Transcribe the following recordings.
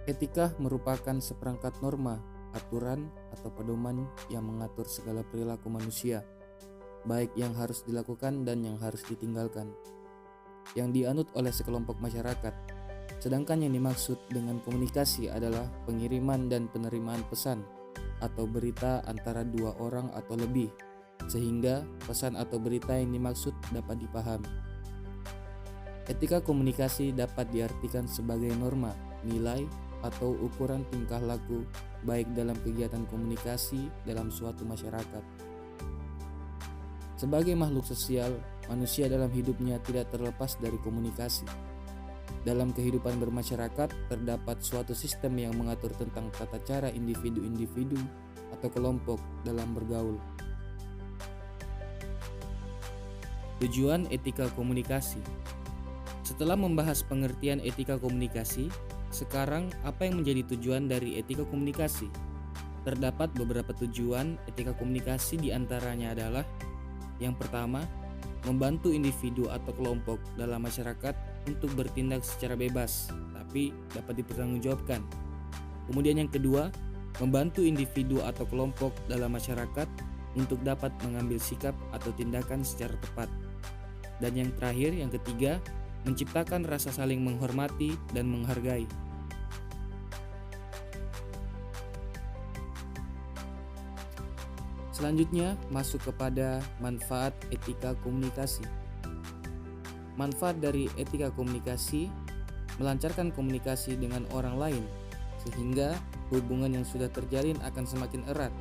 Etika merupakan seperangkat norma, aturan, atau pedoman yang mengatur segala perilaku manusia, baik yang harus dilakukan dan yang harus ditinggalkan, yang dianut oleh sekelompok masyarakat. Sedangkan yang dimaksud dengan komunikasi adalah pengiriman dan penerimaan pesan atau berita antara dua orang atau lebih, sehingga pesan atau berita yang dimaksud dapat dipahami. Etika komunikasi dapat diartikan sebagai norma, nilai, atau ukuran tingkah laku baik dalam kegiatan komunikasi dalam suatu masyarakat. Sebagai makhluk sosial, manusia dalam hidupnya tidak terlepas dari komunikasi. Dalam kehidupan bermasyarakat, terdapat suatu sistem yang mengatur tentang tata cara individu-individu atau kelompok dalam bergaul. Tujuan etika komunikasi. Setelah membahas pengertian etika komunikasi, sekarang apa yang menjadi tujuan dari etika komunikasi? Terdapat beberapa tujuan etika komunikasi, diantaranya adalah: yang pertama, membantu individu atau kelompok dalam masyarakat untuk bertindak secara bebas, tapi dapat dipertanggungjawabkan. Kemudian yang kedua, membantu individu atau kelompok dalam masyarakat untuk dapat mengambil sikap atau tindakan secara tepat. Dan yang terakhir, yang ketiga, menciptakan rasa saling menghormati dan menghargai. Selanjutnya, masuk kepada manfaat etika komunikasi. Manfaat dari etika komunikasi melancarkan komunikasi dengan orang lain, sehingga hubungan yang sudah terjalin akan semakin erat,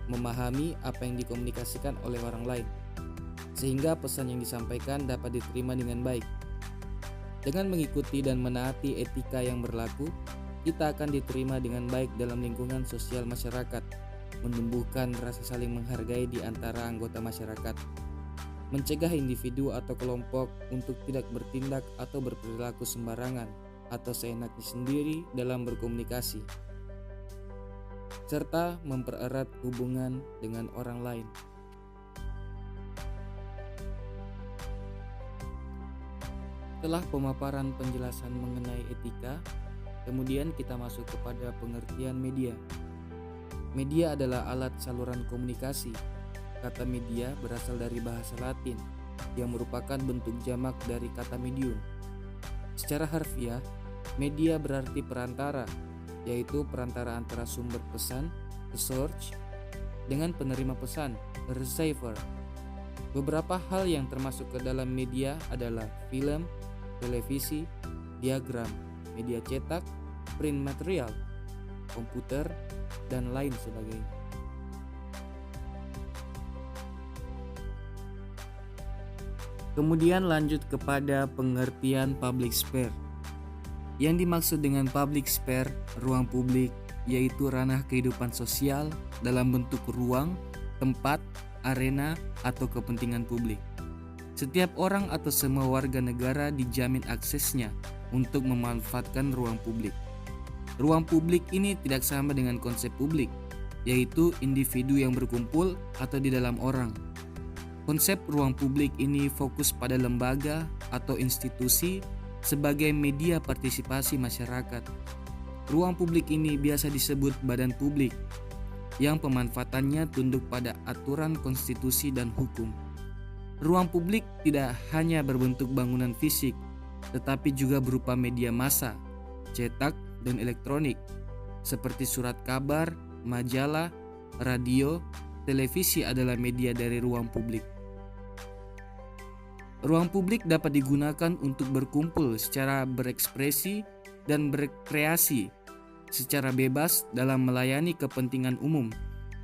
memahami apa yang dikomunikasikan oleh orang lain, sehingga pesan yang disampaikan dapat diterima dengan baik. Dengan mengikuti dan menaati etika yang berlaku, kita akan diterima dengan baik dalam lingkungan sosial masyarakat, menumbuhkan rasa saling menghargai di antara anggota masyarakat, mencegah individu atau kelompok untuk tidak bertindak atau berperilaku sembarangan atau seenaknya sendiri dalam berkomunikasi, serta mempererat hubungan dengan orang lain. Setelah pemaparan penjelasan mengenai etika, kemudian kita masuk kepada pengertian media. Media adalah alat saluran komunikasi. Kata media berasal dari bahasa Latin yang merupakan bentuk jamak dari kata medium. Secara harfiah, media berarti perantara, yaitu perantara antara sumber pesan, the source, dengan penerima pesan, the receiver. Beberapa hal yang termasuk ke dalam media adalah film, televisi, diagram, media cetak, print material, komputer, dan lain sebagainya. Kemudian lanjut kepada pengertian public sphere. Yang dimaksud dengan public sphere, ruang publik, yaitu ranah kehidupan sosial dalam bentuk ruang, tempat, arena, atau kepentingan publik. Setiap orang atau semua warga negara dijamin aksesnya untuk memanfaatkan ruang publik. Ruang publik ini tidak sama dengan konsep publik, yaitu individu yang berkumpul atau di dalam orang. Konsep ruang publik ini fokus pada lembaga atau institusi sebagai media partisipasi masyarakat. Ruang publik ini biasa disebut badan publik, yang pemanfaatannya tunduk pada aturan konstitusi dan hukum. Ruang publik tidak hanya berbentuk bangunan fisik, tetapi juga berupa media massa, cetak, dan elektronik, seperti surat kabar, majalah, radio, televisi adalah media dari ruang publik. Ruang publik dapat digunakan untuk berkumpul secara berekspresi dan berkreasi secara bebas dalam melayani kepentingan umum,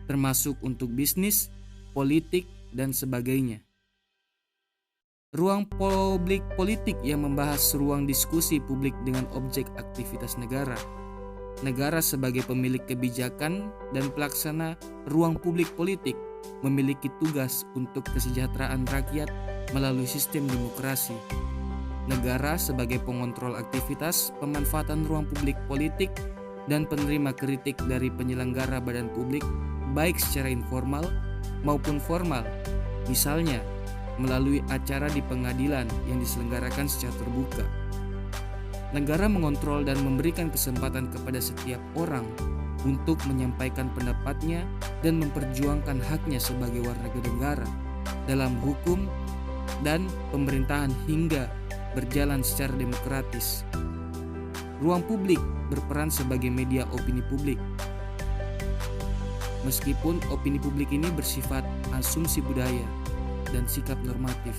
termasuk untuk bisnis, politik, dan sebagainya. Ruang publik politik yang membahas ruang diskusi publik dengan objek aktivitas negara. Negara sebagai pemilik kebijakan dan pelaksana ruang publik politik memiliki tugas untuk kesejahteraan rakyat melalui sistem demokrasi. Negara sebagai pengontrol aktivitas pemanfaatan ruang publik politik dan penerima kritik dari penyelenggara badan publik baik secara informal maupun formal, misalnya melalui acara di pengadilan yang diselenggarakan secara terbuka. Negara mengontrol dan memberikan kesempatan kepada setiap orang untuk menyampaikan pendapatnya dan memperjuangkan haknya sebagai warga negara dalam hukum dan pemerintahan hingga berjalan secara demokratis. Ruang publik berperan sebagai media opini publik. Meskipun opini publik ini bersifat asumsi budaya dan sikap normatif,